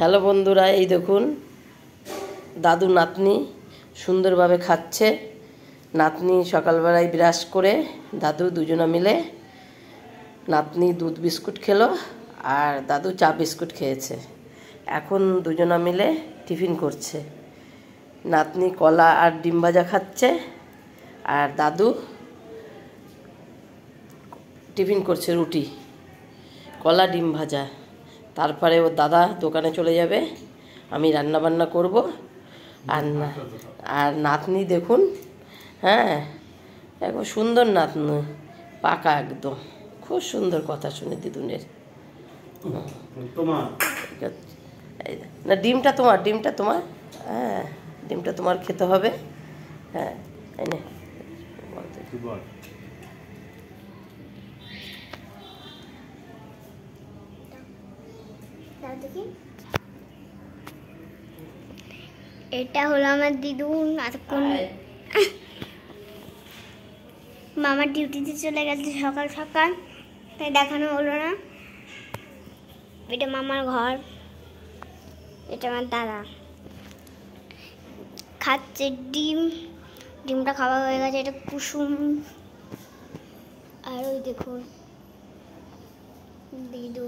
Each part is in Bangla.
হ্যালো বন্ধুরা, এই দেখুন দাদু নাতনি সুন্দরভাবে খাচ্ছে। নাতনি সকালবেলায় ব্রাশ করে দাদু দুজনে মিলে, নাতনি দুধ বিস্কুট খেলো আর দাদু চা বিস্কুট খেয়েছে। এখন দুজনে মিলে টিফিন করছে। নাতনি কলা আর ডিম ভাজা খাচ্ছে আর দাদু টিফিন করছে রুটি, কলা ডিম ভাজা। তারপরে ওর দাদা দোকানে চলে যাবে, আমি রান্না বান্না করব। আর নাতনি দেখুন, হ্যাঁ একবার সুন্দর নাতনি, পাকা একদম, খুব সুন্দর কথা শুনে দিদুনের। না ডিমটা তোমার, হ্যাঁ ডিমটা তোমার খেতে হবে। হ্যাঁ এনে এটা হলো আমার দিদু। এতক্ষণ মামার ডিউটিতে চলে গেছে সকাল সকাল, তাই দেখানো হলো না। এটা মামার ঘর, এটা আমার দাদা খাচ্ছে ডিমটা খাওয়া হয়ে গেছে। এটা কুসুম, আর ওই দেখুন দিদু।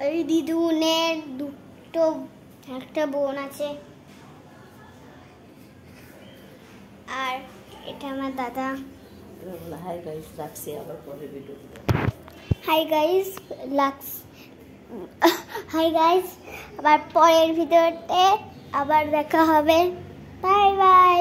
এই দিদুনের একটা বোন আছে, আর এটা আমার দাদা। হাই গাইস, রাখছি, আবার পরে video. Hi guys hi guys, আবার পরের ভিডিওতে আবার দেখা হবে। Bye bye.